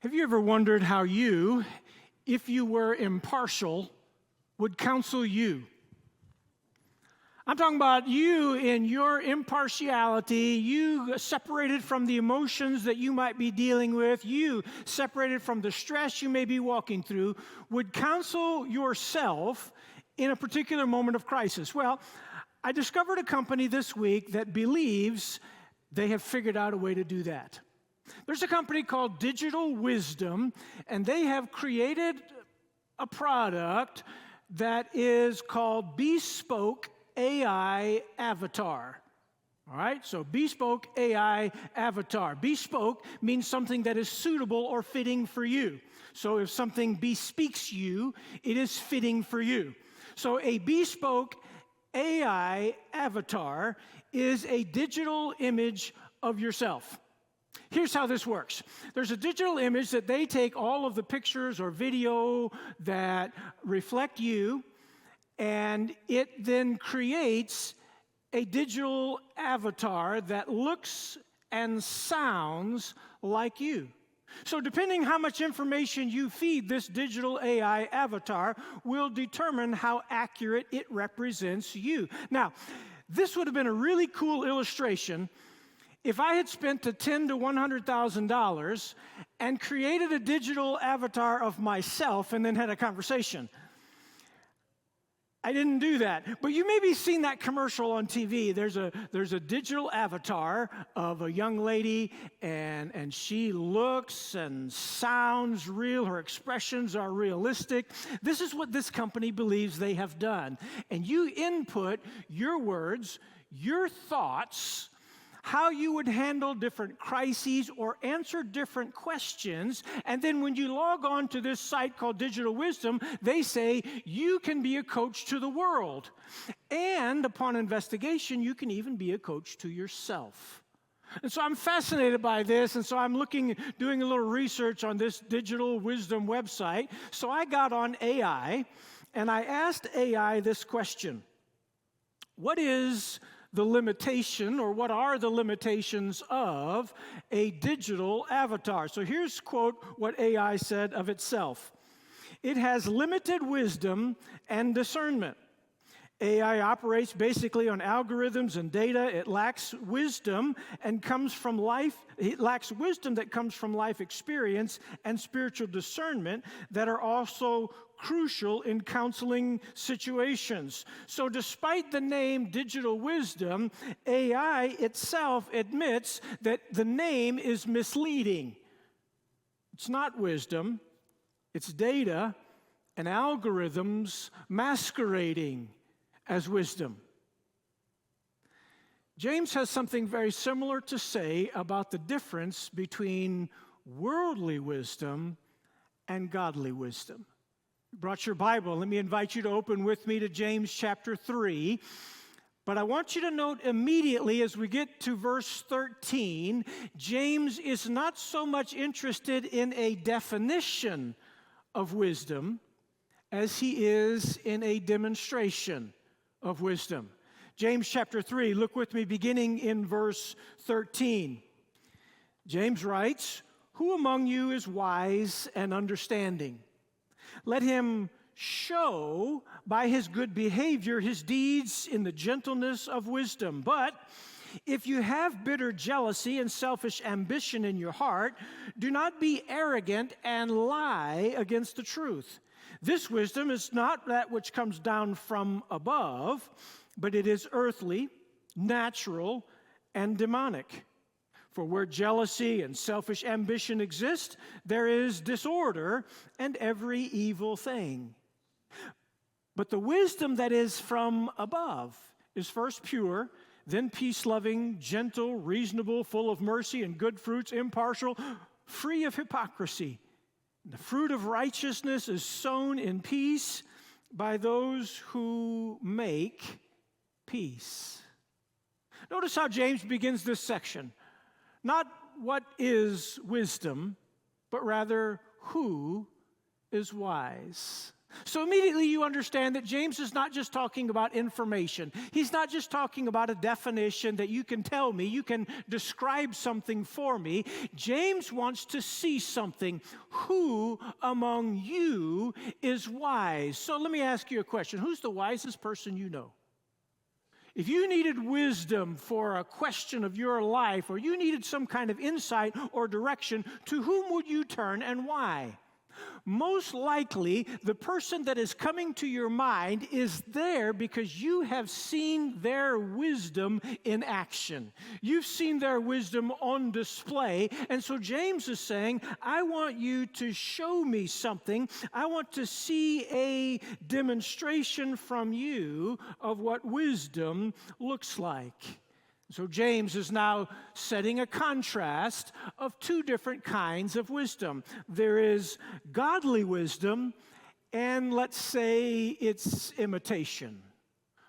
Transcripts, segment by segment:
Have you ever wondered how you, if you were impartial, would counsel you? I'm talking about you in your impartiality, you separated from the emotions that you might be dealing with, you separated from the stress you may be walking through, would counsel yourself in a particular moment of crisis. Well, I discovered a company this week that believes they have figured out a way to do that. There's a company called Digital Wisdom, and they have created a product that is called Bespoke AI Avatar. All right, so Bespoke AI Avatar. Bespoke means something that is suitable or fitting for you. So if something bespeaks you, it is fitting for you. So a Bespoke AI Avatar is a digital image of yourself. Here's how this works. There's a digital image that they take all of the pictures or video that reflect you, and it then creates a digital avatar that looks and sounds like you. So depending how much information you feed this digital AI avatar will determine how accurate it represents you. Now, this would have been a really cool illustration if I had spent the $10,000 to $100,000 and created a digital avatar of myself and then had a conversation. I didn't do that. But you maybe seen that commercial on TV. There's a digital avatar of a young lady, and she looks and sounds real. Her expressions are realistic. This is what this company believes they have done. And you input your words, your thoughts, how you would handle different crises or answer different questions. And then when you log on to this site called Digital Wisdom, they say you can be a coach to the world. And upon investigation, you can even be a coach to yourself. And so I'm fascinated by this, and so I'm doing a little research on this Digital Wisdom website. So I got on AI, and I asked AI this question: what is the limitation, or what are the limitations of a digital avatar? So here's, quote, what AI said of itself. It has limited wisdom and discernment. AI operates basically on algorithms and data. It lacks wisdom and comes from life. It lacks wisdom that comes from life experience and spiritual discernment that are also crucial in counseling situations. So despite the name Digital Wisdom, AI itself admits that the name is misleading. It's not wisdom, it's data and algorithms masquerading as wisdom. James has something very similar to say about the difference between worldly wisdom and godly wisdom. You brought your Bible. Let me invite you to open with me to James chapter 3. But I want you to note immediately as we get to verse 13, James is not so much interested in a definition of wisdom as he is in a demonstration of wisdom. James chapter 3, look with me beginning in verse 13. James writes, "Who among you is wise and understanding? Let him show by his good behavior his deeds in the gentleness of wisdom. But if you have bitter jealousy and selfish ambition in your heart, do not be arrogant and lie against the truth. This wisdom is not that which comes down from above, but it is earthly, natural, and demonic. For where jealousy and selfish ambition exist, there is disorder and every evil thing. But the wisdom that is from above is first pure, then peace-loving, gentle, reasonable, full of mercy and good fruits, impartial, free of hypocrisy. The fruit of righteousness is sown in peace by those who make peace." Notice how James begins this section. Not what is wisdom, but rather who is wise. So immediately you understand that James is not just talking about information. He's not just talking about a definition that you can tell me, you can describe something for me. James wants to see something. Who among you is wise? So let me ask you a question. Who's the wisest person you know? If you needed wisdom for a question of your life, or you needed some kind of insight or direction, to whom would you turn and why? Most likely, the person that is coming to your mind is there because you have seen their wisdom in action. You've seen their wisdom on display. And so James is saying, I want you to show me something. I want to see a demonstration from you of what wisdom looks like. So James is now setting a contrast of two different kinds of wisdom. There is godly wisdom, and let's say it's imitation.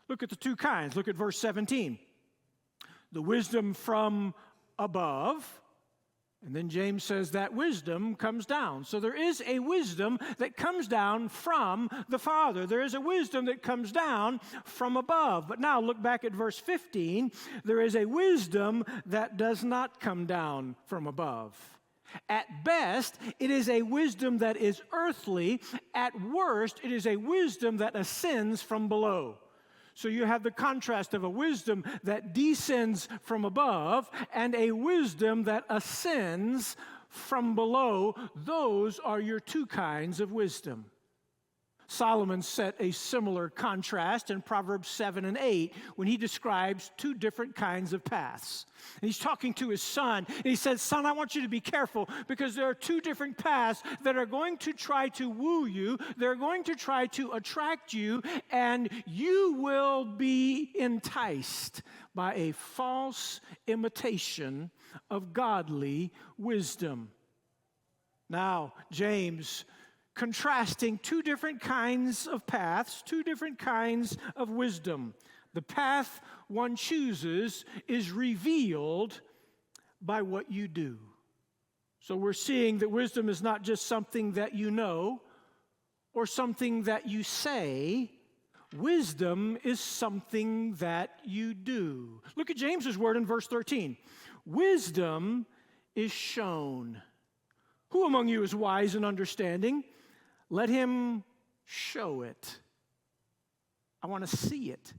Look at the two kinds. Look at verse 17. The wisdom from above, and then James says that wisdom comes down. So there is a wisdom that comes down from the Father. There is a wisdom that comes down from above. But now look back at verse 15. There is a wisdom that does not come down from above. At best, it is a wisdom that is earthly. At worst, it is a wisdom that ascends from below. So you have the contrast of a wisdom that descends from above and a wisdom that ascends from below. Those are your two kinds of wisdom. Solomon set a similar contrast in Proverbs 7 and 8 when he describes two different kinds of paths. And he's talking to his son, and he says, son, I want you to be careful because there are two different paths that are going to try to woo you. They're going to try to attract you, and you will be enticed by a false imitation of godly wisdom. Now, James, contrasting two different kinds of paths, two different kinds of wisdom. The path one chooses is revealed by what you do. So we're seeing that wisdom is not just something that you know or something that you say. Wisdom is something that you do. Look at James's word in verse 13. Wisdom is shown. Who among you is wise and understanding? Let him show it. I want to see it.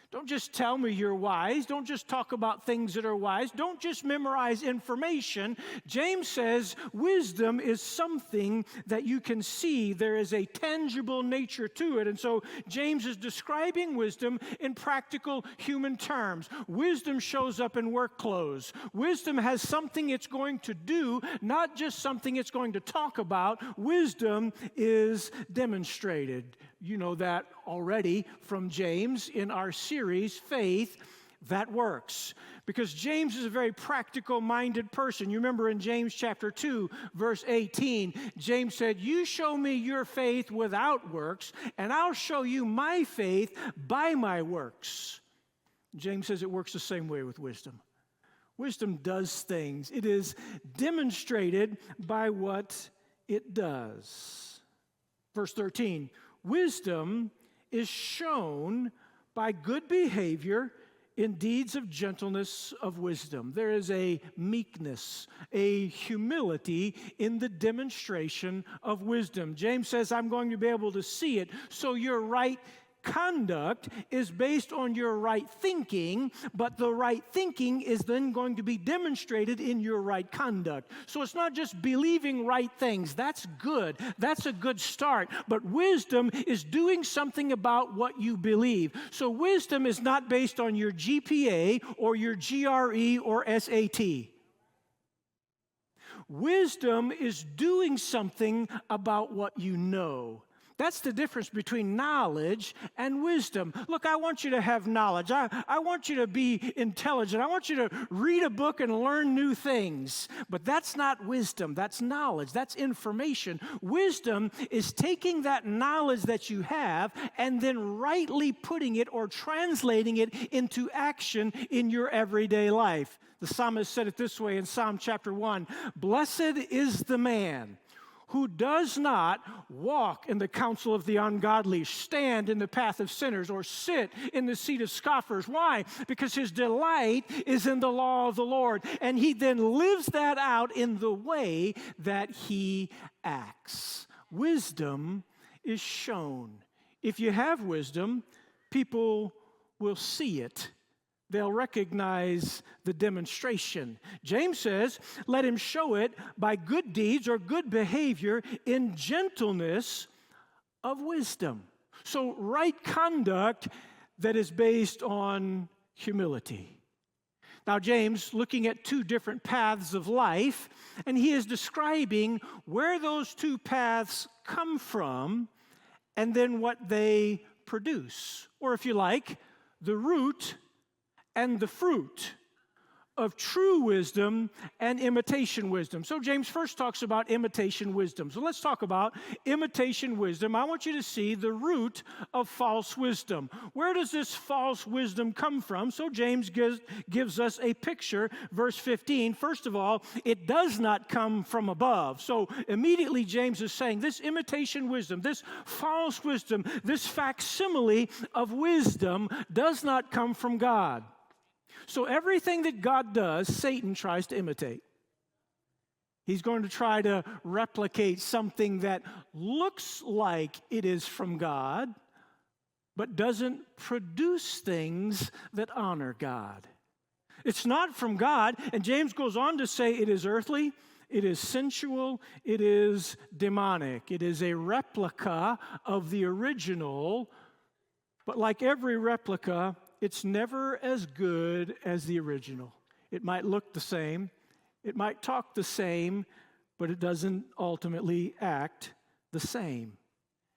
Don't just tell me you're wise. Don't just talk about things that are wise. Don't just memorize information. James says wisdom is something that you can see. There is a tangible nature to it. And so James is describing wisdom in practical human terms. Wisdom shows up in work clothes. Wisdom has something it's going to do, not just something it's going to talk about. Wisdom is demonstrated. You know that already from James in our series, Faith That Works. Because James is a very practical-minded person. You remember in James chapter 2, verse 18, James said, you show me your faith without works, and I'll show you my faith by my works. James says it works the same way with wisdom. Wisdom does things. It is demonstrated by what it does. Verse 13, wisdom is shown by good behavior in deeds of gentleness of wisdom. There is a meekness, a humility in the demonstration of wisdom. James says, I'm going to be able to see it, so your right conduct is based on your right thinking, but the right thinking is then going to be demonstrated in your right conduct. So it's not just believing right things. That's good. That's a good start. But wisdom is doing something about what you believe. So wisdom is not based on your GPA or your GRE or SAT. Wisdom is doing something about what you know. That's the difference between knowledge and wisdom. Look, I want you to have knowledge. I want you to be intelligent. I want you to read a book and learn new things. But that's not wisdom. That's knowledge. That's information. Wisdom is taking that knowledge that you have and then rightly putting it or translating it into action in your everyday life. The psalmist said it this way in Psalm chapter 1, blessed is the man who does not walk in the counsel of the ungodly, stand in the path of sinners, or sit in the seat of scoffers. Why? Because his delight is in the law of the Lord, and he then lives that out in the way that he acts. Wisdom is shown. If you have wisdom, people will see it. They'll recognize the demonstration. James says, let him show it by good deeds or good behavior in gentleness of wisdom. So right conduct that is based on humility. Now, James, looking at two different paths of life, and he is describing where those two paths come from and then what they produce. Or if you like, the root and the fruit of true wisdom and imitation wisdom. So James first talks about imitation wisdom. So let's talk about imitation wisdom. I want you to see the root of false wisdom. Where does this false wisdom come from? So James gives us a picture. Verse 15, first of all, it does not come from above. So immediately James is saying this imitation wisdom, this false wisdom, this facsimile of wisdom does not come from God. So everything that God does, Satan tries to imitate. He's going to try to replicate something that looks like it is from God, but doesn't produce things that honor God. It's not from God, and James goes on to say it is earthly, it is sensual, it is demonic. It is a replica of the original, but like every replica, it's never as good as the original. It might look the same, it might talk the same, but it doesn't ultimately act the same.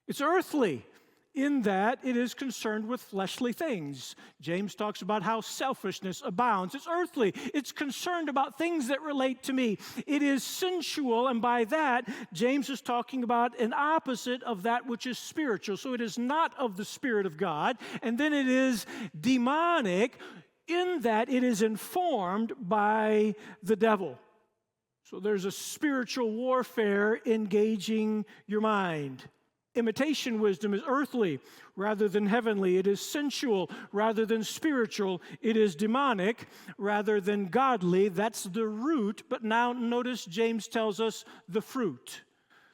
It's earthly in that it is concerned with fleshly things. James talks about how selfishness abounds. It's earthly. It's concerned about things that relate to me. It is sensual, and by that, James is talking about an opposite of that which is spiritual. So it is not of the Spirit of God. And then it is demonic in that it is informed by the devil. So there's a spiritual warfare engaging your mind. Imitation wisdom is earthly rather than heavenly. It is sensual rather than spiritual. It is demonic rather than godly. That's the root. But now notice James tells us the fruit.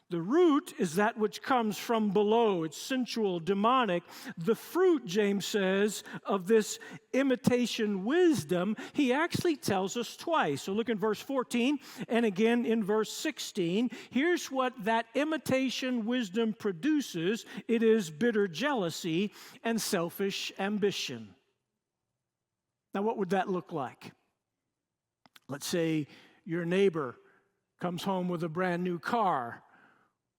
The root is that which comes from below. It's sensual, demonic. The fruit, James says, of this imitation wisdom, he actually tells us twice. So look in verse 14 and again in verse 16. Here's what that imitation wisdom produces. It is bitter jealousy and selfish ambition. Now, what would that look like? Let's say your neighbor comes home with a brand new car,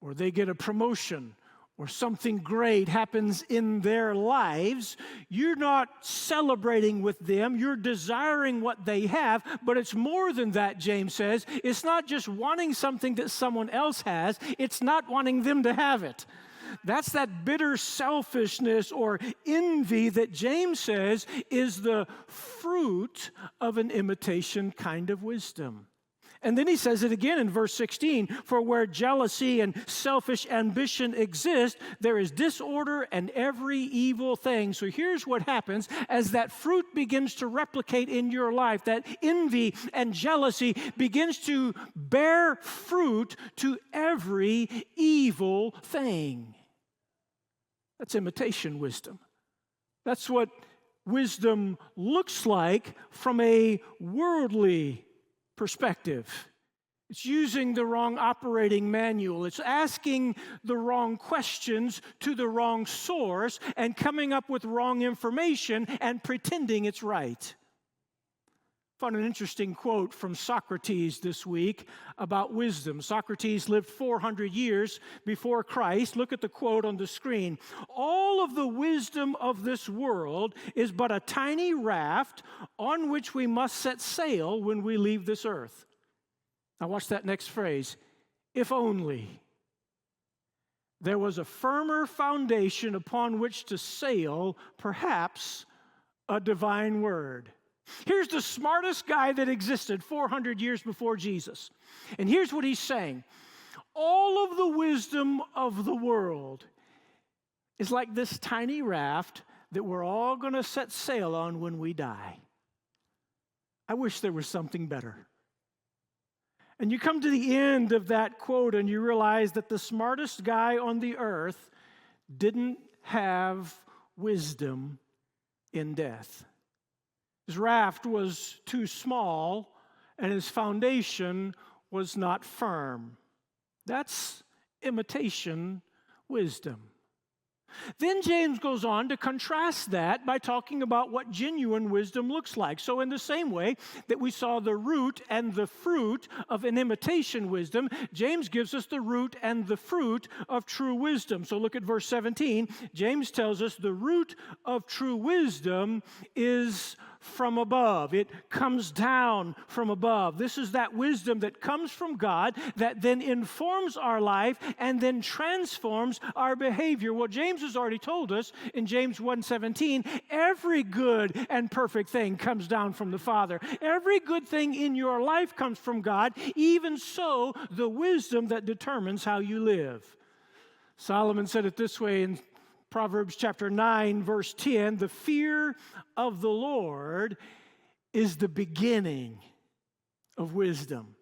or they get a promotion, or something great happens in their lives. You're not celebrating with them. You're desiring what they have, but it's more than that, James says. It's not just wanting something that someone else has. It's not wanting them to have it. That's that bitter selfishness or envy that James says is the fruit of an imitation kind of wisdom. And then he says it again in verse 16, for where jealousy and selfish ambition exist, there is disorder and every evil thing. So here's what happens as that fruit begins to replicate in your life, that envy and jealousy begins to bear fruit to every evil thing. That's imitation wisdom. That's what wisdom looks like from a worldly perspective. It's using the wrong operating manual. It's asking the wrong questions to the wrong source and coming up with wrong information and pretending it's right. Found an interesting quote from Socrates this week about wisdom. Socrates lived 400 years before Christ. Look at the quote on the screen. All of the wisdom of this world is but a tiny raft on which we must set sail when we leave this earth. Now watch that next phrase. If only there was a firmer foundation upon which to sail, perhaps a divine word. Here's the smartest guy that existed 400 years before Jesus. And here's what he's saying. all of the wisdom of the world is like this tiny raft that we're all going to set sail on when we die. I wish there was something better. And you come to the end of that quote and you realize that the smartest guy on the earth didn't have wisdom in death. His raft was too small and his foundation was not firm. That's imitation wisdom. Then James goes on to contrast that by talking about what genuine wisdom looks like. So in the same way that we saw the root and the fruit of an imitation wisdom, James gives us the root and the fruit of true wisdom. So look at verse 17. James tells us the root of true wisdom is from above. It comes down from above. This is that wisdom that comes from God that then informs our life and then transforms our behavior. Well, James has already told us in James 1:17, every good and perfect thing comes down from the Father. Every good thing in your life comes from God, even so the wisdom that determines how you live. Solomon said it this way in Proverbs chapter 9, verse 10, the fear of the Lord is the beginning of wisdom.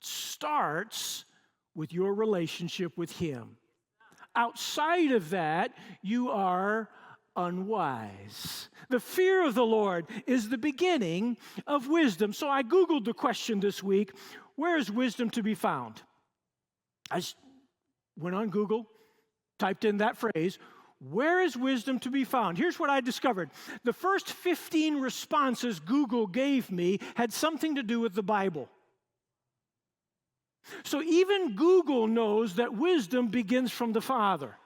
It starts with your relationship with Him. Outside of that, you are unwise. The fear of the Lord is the beginning of wisdom. So I Googled the question this week, where is wisdom to be found? I went on Google, typed in that phrase, where is wisdom to be found? Here's what I discovered. The first 15 responses Google gave me had something to do with the Bible. So even Google knows that wisdom begins from the Father.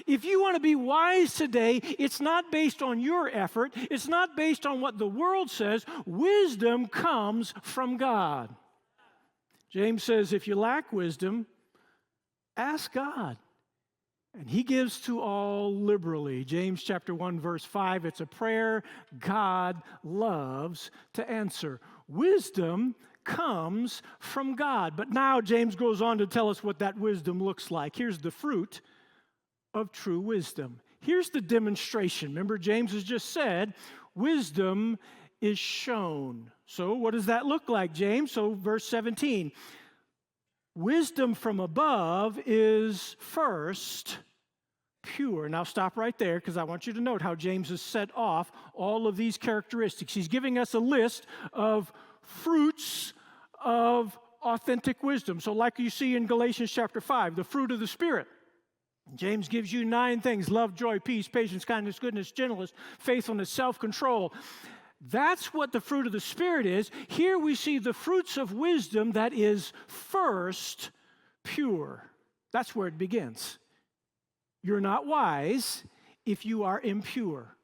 If you want to be wise today, it's not based on your effort. It's not based on what the world says. Wisdom comes from God. James says, if you lack wisdom, ask God. And He gives to all liberally. James chapter 1, verse 5, it's a prayer God loves to answer. Wisdom comes from God. But now James goes on to tell us what that wisdom looks like. Here's the fruit of true wisdom. Here's the demonstration. Remember, James has just said, wisdom is shown. So what does that look like, James? So verse 17. Wisdom from above is first pure. Now stop right there because I want you to note how James has set off all of these characteristics. He's giving us a list of fruits of authentic wisdom. So like you see in Galatians chapter 5, the fruit of the Spirit. James gives you 9 things: love, joy, peace, patience, kindness, goodness, gentleness, faithfulness, self-control. That's what the fruit of the Spirit is. Here we see the fruits of wisdom that is first pure. That's where it begins. You're not wise if you are impure.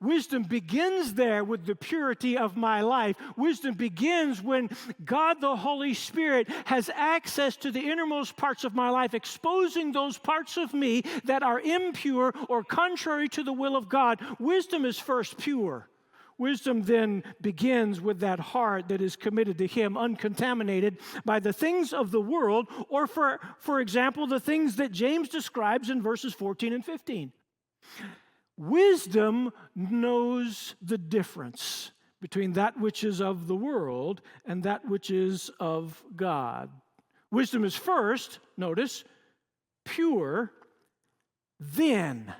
Wisdom begins there with the purity of my life. Wisdom begins when God the Holy Spirit has access to the innermost parts of my life, exposing those parts of me that are impure or contrary to the will of God. Wisdom is first pure. Wisdom then begins with that heart that is committed to Him, uncontaminated by the things of the world, or for example, the things that James describes in verses 14 and 15. Wisdom knows the difference between that which is of the world and that which is of God. Wisdom is first, notice, pure, then.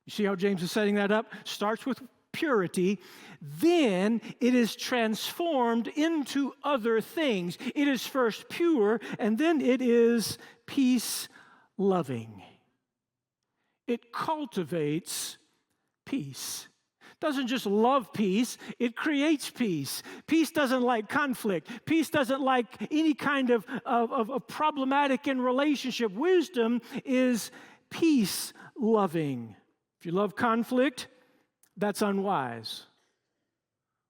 You see how James is setting that up? Starts with purity, then it is transformed into other things. It is first pure, and then it is peace-loving. It cultivates peace. It doesn't just love peace, it creates peace. Peace doesn't like conflict. Peace doesn't like any kind of problematic in relationship. Wisdom is peace-loving. If you love conflict, that's unwise.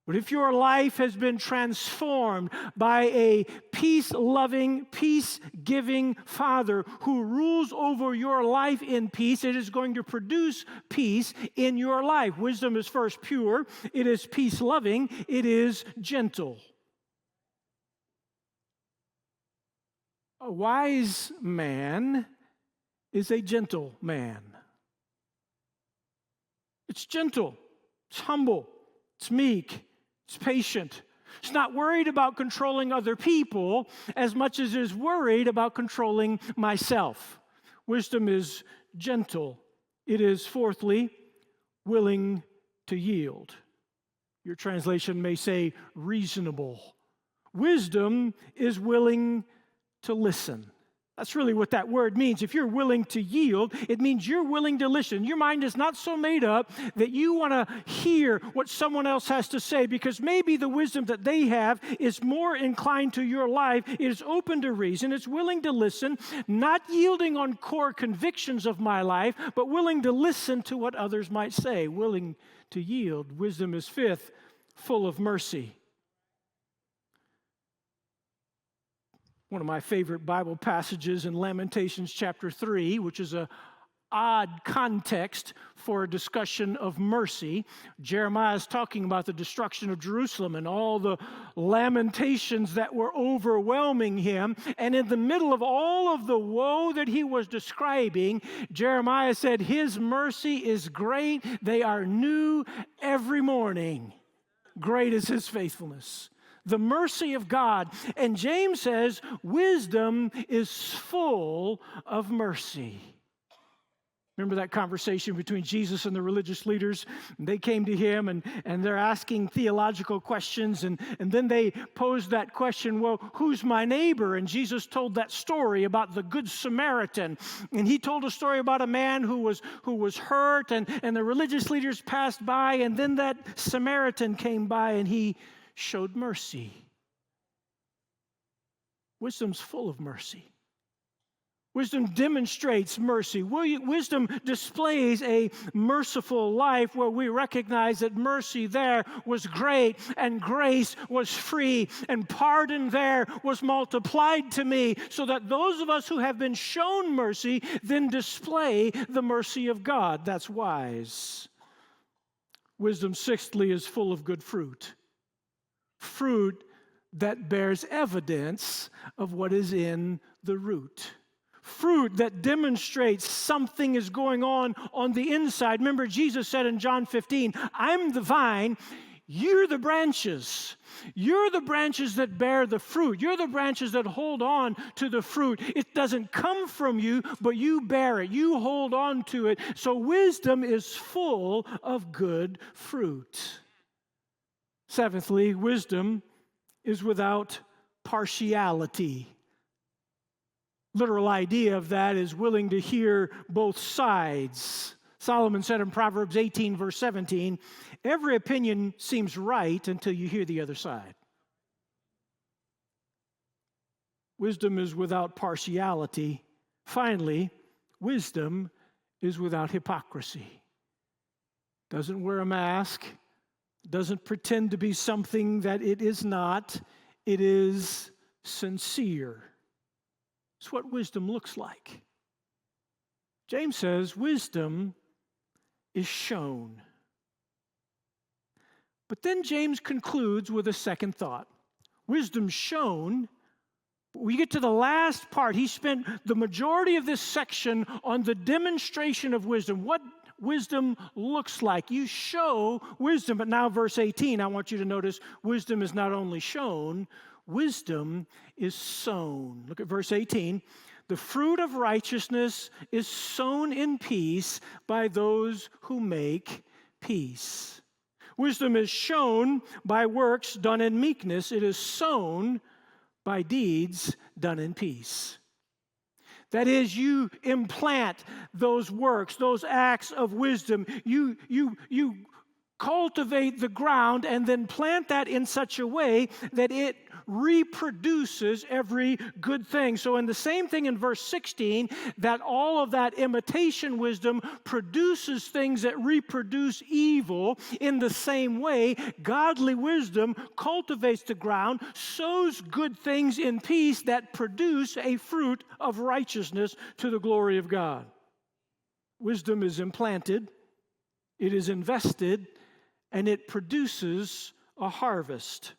But if your life has been transformed by a peace-loving, peace-giving Father who rules over your life in peace, it is going to produce peace in your life. Wisdom is first pure, it is peace-loving, it is gentle. A wise man is a gentle man. It's gentle, it's humble, it's meek, it's patient. It's not worried about controlling other people as much as it is worried about controlling myself. Wisdom is gentle. It is, fourthly, willing to yield. Your translation may say reasonable. Wisdom is willing to listen. That's really what that word means. If you're willing to yield, it means you're willing to listen. Your mind is not so made up that you want to hear what someone else has to say, because maybe the wisdom that they have is more inclined to your life. It is open to reason. It's willing to listen, not yielding on core convictions of my life, but willing to listen to what others might say, willing to yield. Wisdom is, fifth, full of mercy. One of my favorite Bible passages in Lamentations chapter 3, which is an odd context for a discussion of mercy. Jeremiah is talking about the destruction of Jerusalem and all the lamentations that were overwhelming him. And in the middle of all of the woe that he was describing, Jeremiah said, "His mercy is great. They are new every morning. Great is his faithfulness." The mercy of God. And James says, wisdom is full of mercy. Remember that conversation between Jesus and the religious leaders? They came to him and they're asking theological questions, and then they posed that question, well, who's my neighbor? And Jesus told that story about the Good Samaritan. And he told a story about a man who was hurt, and the religious leaders passed by, and then that Samaritan came by and he showed mercy. Wisdom's full of mercy. Wisdom demonstrates mercy. Wisdom displays a merciful life where we recognize that mercy there was great and grace was free and pardon there was multiplied to me, so that those of us who have been shown mercy then display the mercy of God. That's wise. Wisdom, sixthly, is full of good fruit. Fruit that bears evidence of what is in the root. Fruit that demonstrates something is going on the inside. Remember, Jesus said in John 15, I'm the vine, you're the branches. You're the branches that bear the fruit. You're the branches that hold on to the fruit. It doesn't come from you, but you bear it. You hold on to it. So wisdom is full of good fruit. Seventhly, wisdom is without partiality. Literal idea of that is willing to hear both sides. Solomon said in Proverbs 18, verse 17, every opinion seems right until you hear the other side. Wisdom is without partiality. Finally, wisdom is without hypocrisy. Doesn't wear a mask. Doesn't pretend to be something that it is not. It is sincere. It's what wisdom looks like. James says wisdom is shown. But then James concludes with a second thought. Wisdom shown. We get to the last part. He spent the majority of this section on the demonstration of wisdom. What wisdom looks like. You show wisdom. But now verse 18, I want you to notice wisdom is not only shown, wisdom is sown. Look at verse 18. The fruit of righteousness is sown in peace by those who make peace. Wisdom is shown by works done in meekness. It is sown by deeds done in peace. That is, you implant those works, those acts of wisdom. You cultivate the ground and then plant that in such a way that it reproduces every good thing. So in the same thing in verse 16, that all of that imitation wisdom produces things that reproduce evil, in the same way, godly wisdom cultivates the ground, sows good things in peace that produce a fruit of righteousness to the glory of God. Wisdom is implanted, it is invested, and it produces a harvest.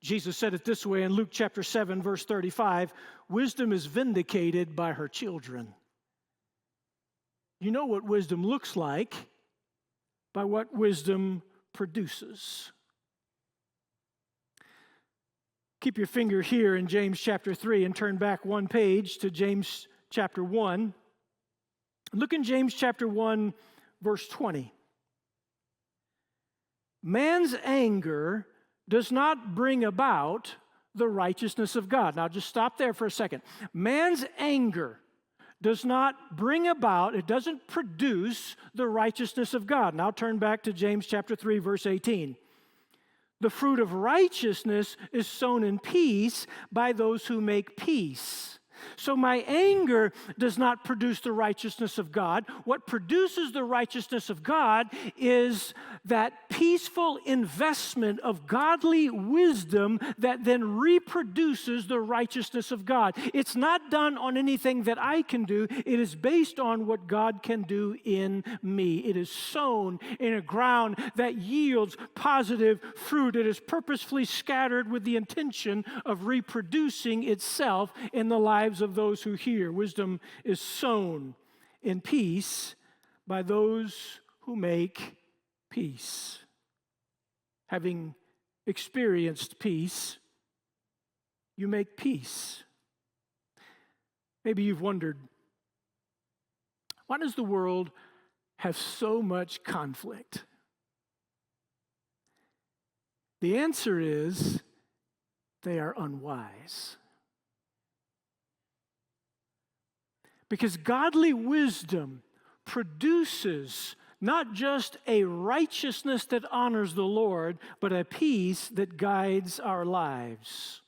Jesus said it this way in Luke chapter 7, verse 35, wisdom is vindicated by her children. You know what wisdom looks like by what wisdom produces. Keep your finger here in James chapter 3 and turn back one page to James chapter 1. Look in James chapter 1, verse 20. Man's anger does not bring about the righteousness of God. Now just stop there for a second. Man's anger does not bring about, it doesn't produce the righteousness of God. Now turn back to James chapter 3, verse 18. The fruit of righteousness is sown in peace by those who make peace. So my anger does not produce the righteousness of God. What produces the righteousness of God is that peaceful investment of godly wisdom that then reproduces the righteousness of God. It's not done on anything that I can do. It is based on what God can do in me. It is sown in a ground that yields positive fruit. It is purposefully scattered with the intention of reproducing itself in the lives of those who hear. Wisdom is sown in peace by those who make peace. Having experienced peace, you make peace. Maybe you've wondered, why does the world have so much conflict? The answer is they are unwise. Because godly wisdom produces not just a righteousness that honors the Lord, but a peace that guides our lives.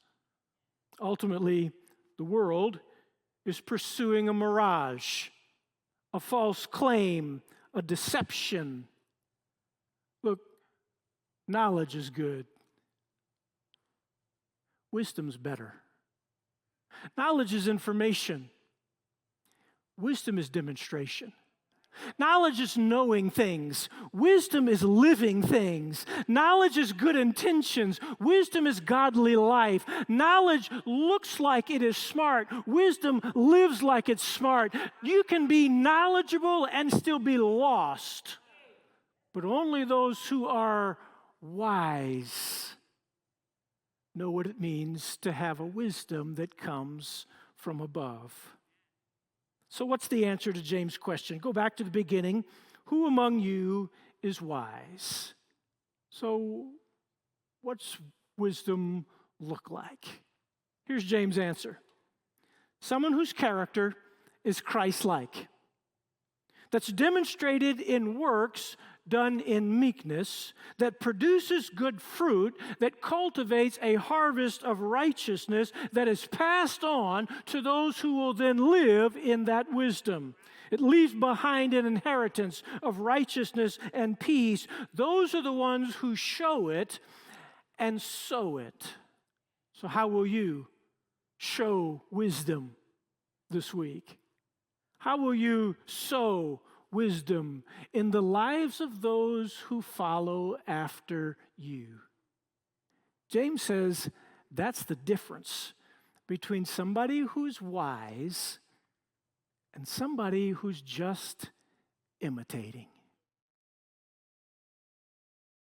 Ultimately, the world is pursuing a mirage, a false claim, a deception. Look, knowledge is good. Wisdom's better. Knowledge is information. Wisdom is demonstration. Knowledge is knowing things. Wisdom is living things. Knowledge is good intentions. Wisdom is godly life. Knowledge looks like it is smart. Wisdom lives like it's smart. You can be knowledgeable and still be lost. But only those who are wise know what it means to have a wisdom that comes from above. So what's the answer to James' question? Go back to the beginning. Who among you is wise? So what's wisdom look like? Here's James' answer. Someone whose character is Christ-like. That's demonstrated in works done in meekness, that produces good fruit, that cultivates a harvest of righteousness that is passed on to those who will then live in that wisdom. It leaves behind an inheritance of righteousness and peace. Those are the ones who show it and sow it. So how will you show wisdom this week? How will you sow wisdom in the lives of those who follow after you? James says that's the difference between somebody who's wise and somebody who's just imitating.